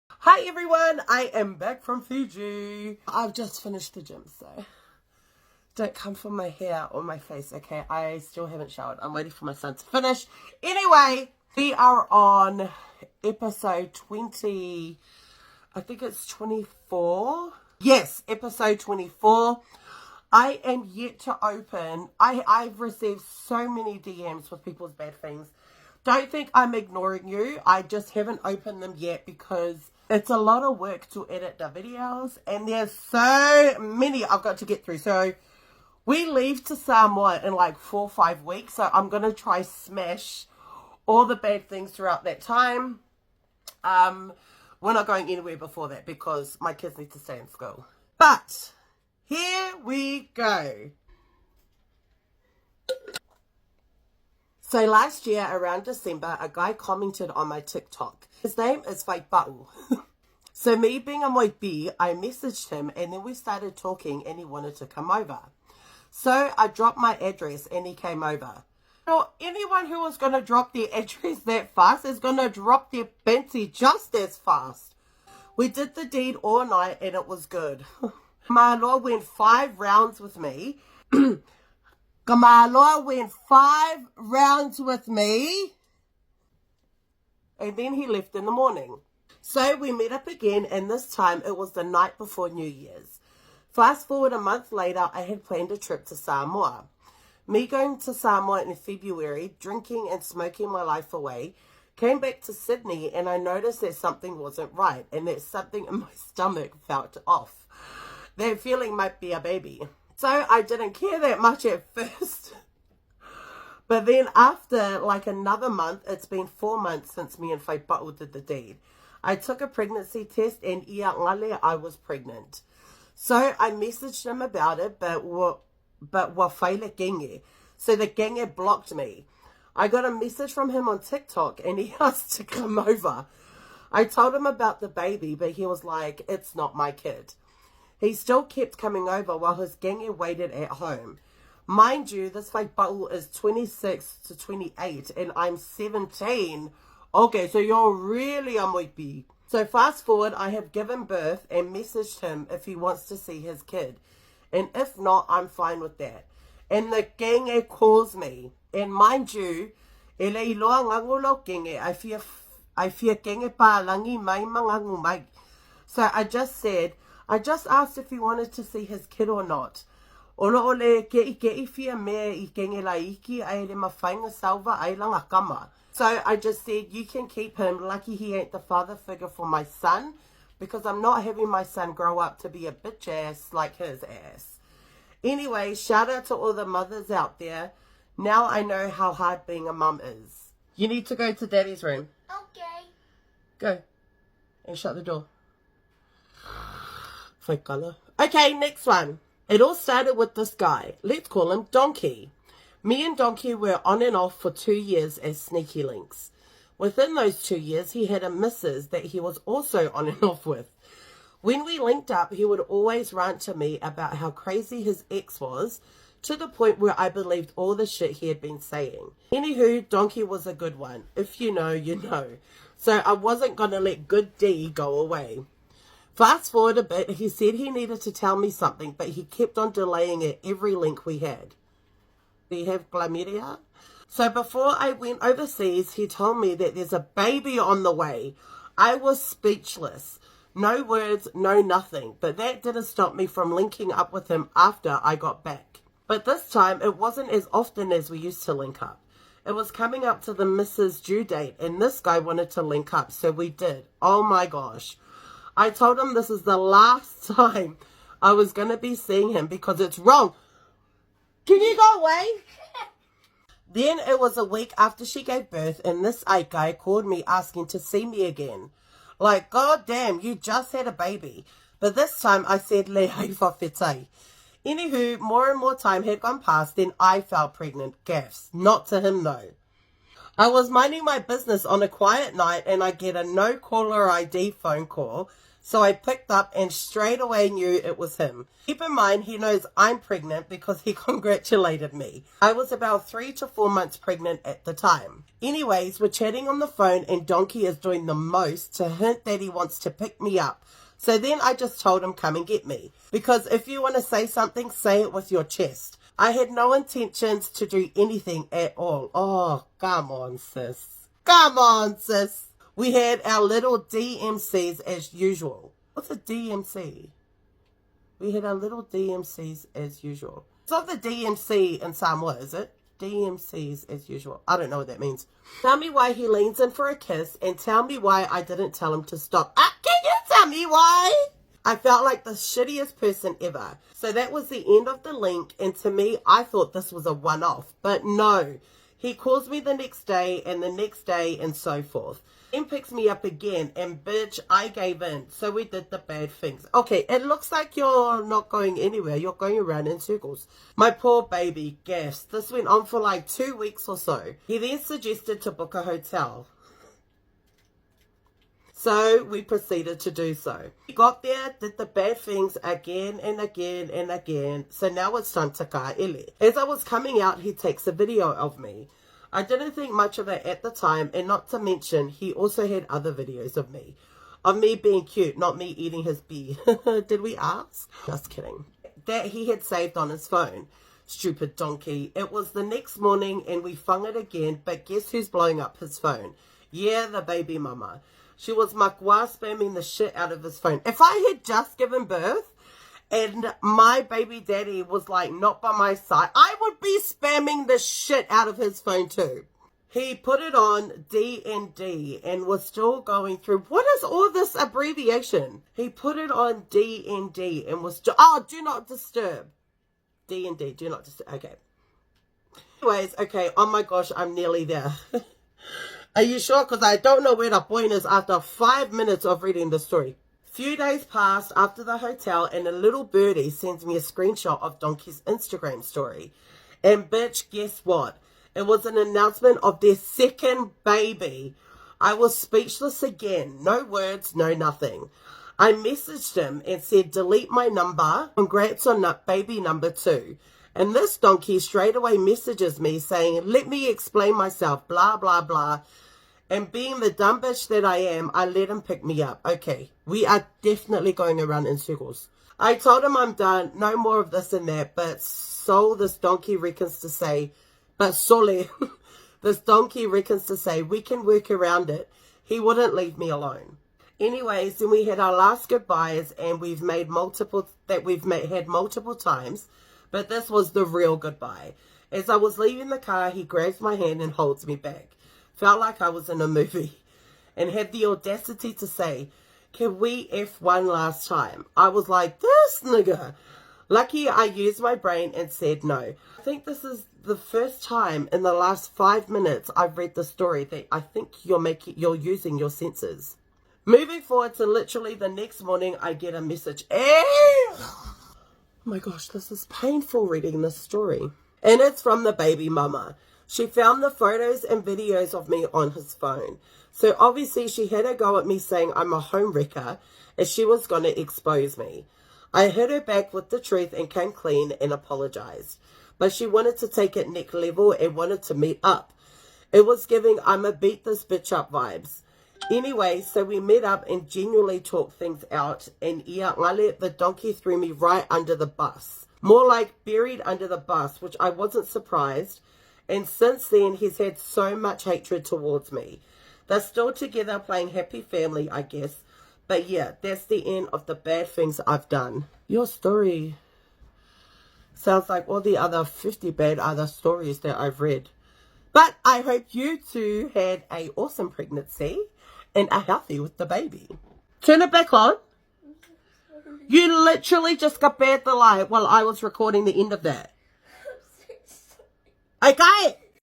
Hi everyone, I am back from Fiji. I've just finished the gym, so don't come for my hair or my face, okay? I still haven't showered. I'm waiting for my son to finish. Anyway, we are on episode 20, I think it's 24. Yes, episode 24. I am yet to open. I've received so many DMs with people's bad things. Don't think I'm ignoring you. I just haven't opened them yet because it's a lot of work to edit the videos. And there's so many I've got to get through. So we leave to Samoa in like 4 or 5 weeks. So I'm going to try smash all the bad things throughout that time. We're not going anywhere before that because my kids need to stay in school. But here we go. So last year, around December, a guy commented on my TikTok. His name is Vaipa'u. So me being a moipi, I messaged him and then we started talking and he wanted to come over. So I dropped my address and he came over. So anyone who was going to drop their address that fast is going to drop their binti just as fast. We did the deed all night and it was good. Kamaloa went 5 rounds with me. Kamaloa went 5 rounds with me. And then he left in the morning. So we met up again and this time it was the night before New Year's. Fast forward a month later, I had planned a trip to Samoa. Me going to Samoa in February, drinking and smoking my life away, came back to Sydney and I noticed that something wasn't right and that something in my stomach felt off. That feeling might be a baby. So I didn't care that much at first. But then after like another month, it's been 4 months since me and Vaipa'u did the deed. I took a pregnancy test and ia ngale, I was pregnant. So I messaged him about it, but wa whaile genge. So the genge blocked me. I got a message from him on TikTok and he asked to come over. I told him about the baby, but he was like, it's not my kid. He still kept coming over while his genge waited at home. Mind you, this Vaipa'u is 26 to 28 and I'm 17. Okay, so you're really a moipi. So fast forward, I have given birth and messaged him if he wants to see his kid. And if not, I'm fine with that. And the genge calls me. And mind you, ele iloa ngangulo genge, I fear genge pālangi mai mangangu mai. So I just asked if he wanted to see his kid or not. Ola ole ke fia mea I genge laiki ai le mawhainga salva ai langa kama. So I just said, you can keep him. Lucky he ain't the father figure for my son. Because I'm not having my son grow up to be a bitch ass like his ass. Anyway, shout out to all the mothers out there. Now I know how hard being a mum is. You need to go to daddy's room. Okay. Go. And shut the door. Fake color. Okay, next one. It all started with this guy. Let's call him Donkey. Me and Donkey were on and off for 2 years as sneaky links. Within those 2 years, he had a missus that he was also on and off with. When we linked up, he would always rant to me about how crazy his ex was, to the point where I believed all the shit he had been saying. Anywho, Donkey was a good one. If you know, you know. So I wasn't going to let good D go away. Fast forward a bit, he said he needed to tell me something, but he kept on delaying it every link we had. Do you have chlamydia? So before I went overseas, he told me that there's a baby on the way. I was speechless. No words, no nothing. But that didn't stop me from linking up with him after I got back. But this time, it wasn't as often as we used to link up. It was coming up to the missus' due date, and this guy wanted to link up, so we did. Oh my gosh. I told him this is the last time I was going to be seeing him because it's wrong. Can you go away? Then it was a week after she gave birth and this guy called me asking to see me again. Like, god damn, you just had a baby. But this time I said, le hei whawhetai. Anywho, more and more time had gone past, then I fell pregnant. Gaffs. Not to him though. I was minding my business on a quiet night and I get a no caller ID phone call. So I picked up and straight away knew it was him. Keep in mind, he knows I'm pregnant because he congratulated me. I was about 3 to 4 months pregnant at the time. Anyways, we're chatting on the phone and Donkey is doing the most to hint that he wants to pick me up. So then I just told him, come and get me. Because if you want to say something, say it with your chest. I had no intentions to do anything at all. Oh, come on, sis. Come on, sis. We had our little DMCs as usual. What's a DMC? We had our little DMCs as usual. It's not the DMC in Samoa, is it? DMCs as usual. I don't know what that means. Tell me why he leans in for a kiss and tell me why I didn't tell him to stop. Can you tell me why? I felt like the shittiest person ever. So that was the end of the link, and to me, I thought this was a one-off. But no, he calls me the next day and the next day and so forth. Then picks me up again, and bitch, I gave in. So we did the bad things. Okay, it looks like you're not going anywhere. You're going around in circles. My poor baby, gas. This went on for like 2 weeks or so. He then suggested to book a hotel. So we proceeded to do so. We got there, did the bad things again and again and again. So now it's time to kaele. As I was coming out, he takes a video of me. I didn't think much of it at the time, and not to mention, he also had other videos of me. Of me being cute, not me eating his bee. Did we ask? Just kidding. That he had saved on his phone. Stupid donkey. It was the next morning and we fung it again, but guess who's blowing up his phone? Yeah, the baby mama. She was makwa spamming the shit out of his phone. If I had just given birth and my baby daddy was like not by my side, I would be spamming the shit out of his phone too. He put it on D&D and was still going through. What is all this abbreviation? He put it on D&D and was do not disturb. D&D, do not disturb. Okay. Anyways, okay. Oh my gosh, I'm nearly there. Are you sure? Because I don't know where the point is after 5 minutes of reading the story. Few days passed after the hotel and a little birdie sends me a screenshot of Donkey's Instagram story. And bitch, guess what? It was an announcement of their second baby. I was speechless again. No words, no nothing. I messaged him and said, delete my number. Congrats on baby number 2. And this donkey straight away messages me saying, let me explain myself, blah, blah, blah. And being the dumb bitch that I am, I let him pick me up. Okay, we are definitely going around in circles. I told him I'm done. No more of this and that. But this donkey reckons to say, this donkey reckons to say, we can work around it. He wouldn't leave me alone. Anyways, then we had our last goodbyes and we've had multiple times. But this was the real goodbye. As I was leaving the car, he grabs my hand and holds me back. Felt like I was in a movie. And had the audacity to say, can we F one last time? I was like, this nigga. Lucky I used my brain and said no. I think this is the first time in the last 5 minutes I've read the story that I think you're using your senses. Moving forward to literally the next morning, I get a message. Oh my gosh, this is painful reading this story. And it's from the baby mama. She found the photos and videos of me on his phone. So obviously she had a go at me saying I'm a home wrecker and she was going to expose me. I hit her back with the truth and came clean and apologized. But she wanted to take it next level and wanted to meet up. It was giving I'm a beat this bitch up vibes. Anyway, so we met up and genuinely talked things out, and the donkey threw me right under the bus. More like buried under the bus, which I wasn't surprised. And since then, he's had so much hatred towards me. They're still together playing happy family, I guess. But yeah, that's the end of the bad things I've done. Your story sounds like all the other 50 bad other stories that I've read. But I hope you two had an awesome pregnancy and are healthy with the baby. Turn it back on. You literally just got bad the light while I was recording the end of that. Okay.